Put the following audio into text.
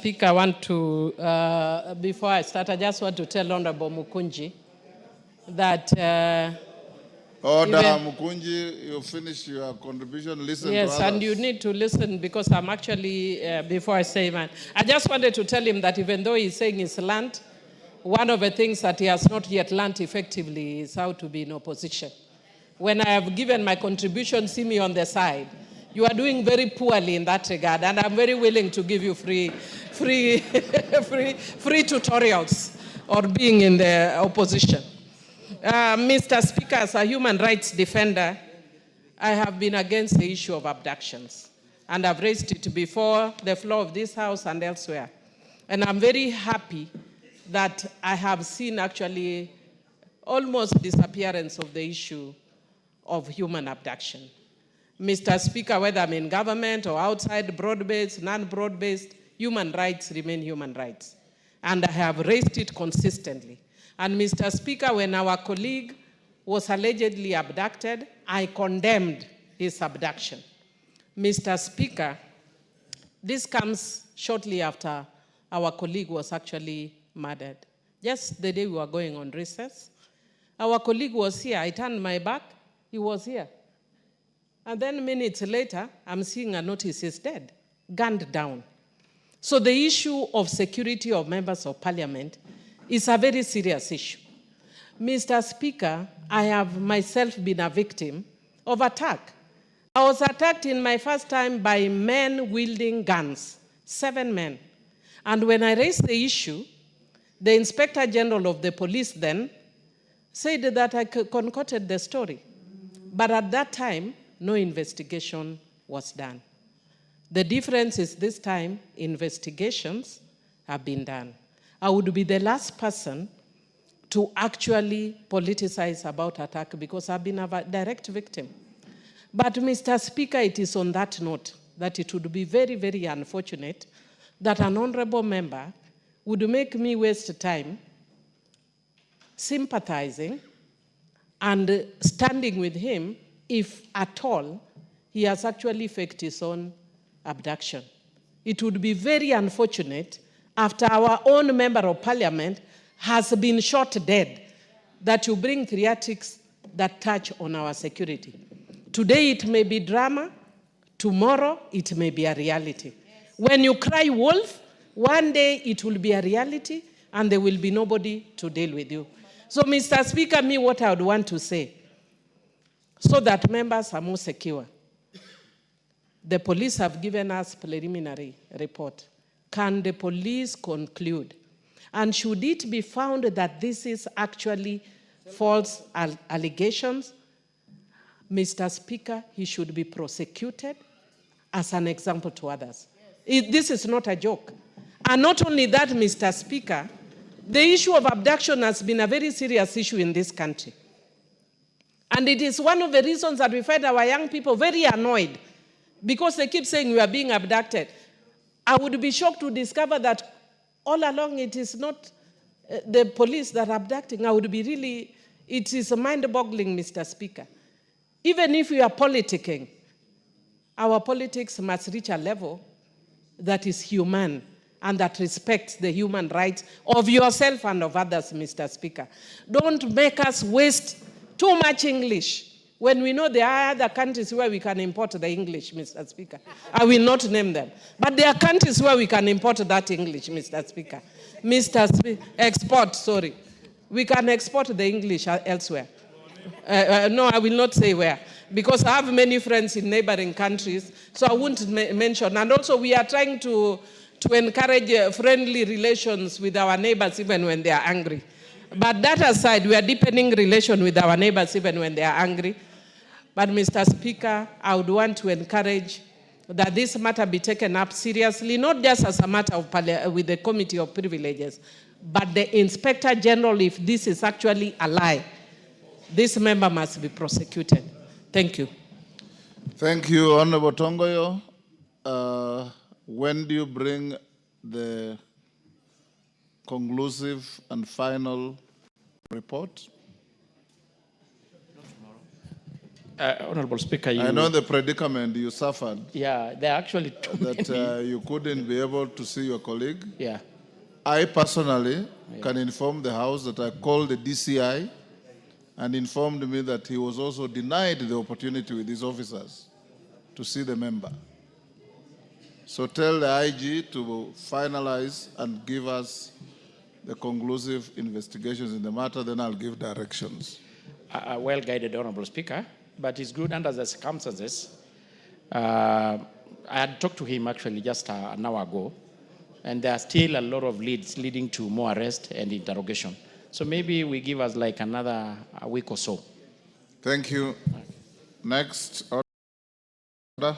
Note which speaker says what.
Speaker 1: Speaker, I want to, before I start, I just want to tell Honorable Mukunji that...
Speaker 2: Order, Mukunji, you finish your contribution, listen to others.
Speaker 1: Yes, and you need to listen because I'm actually, before I say mine, I just wanted to tell him that even though he's saying he's learned, one of the things that he has not yet learned effectively is how to be in opposition. When I have given my contribution, see me on the side. You are doing very poorly in that regard, and I'm very willing to give you free tutorials on being in the opposition. Mr. Speaker, as a human rights defender, I have been against the issue of abductions, and I've raised it before the floor of this House and elsewhere. And I'm very happy that I have seen actually almost disappearance of the issue of human abduction. Mr. Speaker, whether I'm in government or outside, broad-based, non-broad-based, human rights remain human rights. And I have raised it consistently. And Mr. Speaker, when our colleague was allegedly abducted, I condemned his abduction. Mr. Speaker, this comes shortly after our colleague was actually murdered. Just the day we were going on recess, our colleague was here. I turned my back, he was here. And then minutes later, I'm seeing a notice he's dead, gunned down. So the issue of security of members of parliament is a very serious issue. Mr. Speaker, I have myself been a victim of attack. I was attacked in my first time by men wielding guns, 7 men. And when I raised the issue, the Inspector General of the police then said that I concocted the story. But at that time, no investigation was done. The difference is this time, investigations have been done. I would be the last person to actually politicize about attack because I've been a direct victim. But Mr. Speaker, it is on that note that it would be very, very unfortunate that an honorable member would make me waste time sympathizing and standing with him if at all he has actually faked his own abduction. It would be very unfortunate after our own member of parliament has been shot dead that you bring theatrics that touch on our security. Today it may be drama, tomorrow it may be a reality. When you cry wolf, one day it will be a reality and there will be nobody to deal with you. So Mr. Speaker, what I would want to say, so that members are more secure. The police have given us preliminary report. Can the police conclude? And should it be found that this is actually false allegations, Mr. Speaker, he should be prosecuted as an example to others. This is not a joke. And not only that, Mr. Speaker, the issue of abduction has been a very serious issue in this country. And it is one of the reasons that we find our young people very annoyed because they keep saying we are being abducted. I would be shocked to discover that all along it is not the police that are abducting. I would be really, it is mind-boggling, Mr. Speaker. Even if we are politicking, our politics must reach a level that is human and that respects the human rights of yourself and of others, Mr. Speaker. Don't make us waste too much English when we know there are other countries where we can import the English, Mr. Speaker. I will not name them. But there are countries where we can import that English, Mr. Speaker. We can export the English elsewhere. No, I will not say where. Because I have many friends in neighboring countries, so I won't mention. And also we are trying to encourage friendly relations with our neighbors even when they are angry. But that aside, we are deepening relation with our neighbors even when they are angry. But Mr. Speaker, I would want to encourage that this matter be taken up seriously, not just as a matter of with the Committee of Privileges, but the Inspector General, if this is actually a lie, this member must be prosecuted. Thank you.
Speaker 2: Thank you, Honorable Tongoyo. When do you bring the conclusive and final report?
Speaker 3: Honorable Speaker,
Speaker 2: I know the predicament you suffered,
Speaker 3: yeah, there are actually too
Speaker 2: that
Speaker 3: many.
Speaker 2: you couldn't be able to see your colleague.
Speaker 3: Yeah.
Speaker 2: I personally can inform the House that I called the DCI and informed me that he was also denied the opportunity with his officers to see the member. So tell the IG to finalize and give us the conclusive investigations in the matter, then I'll give directions.
Speaker 3: Well guided, Honorable Speaker, but it's good under the circumstances. I had talked to him actually just an hour ago, and there are still a lot of leads leading to more arrest and interrogation. So maybe we give us like another week or so.
Speaker 2: Thank you. Next order.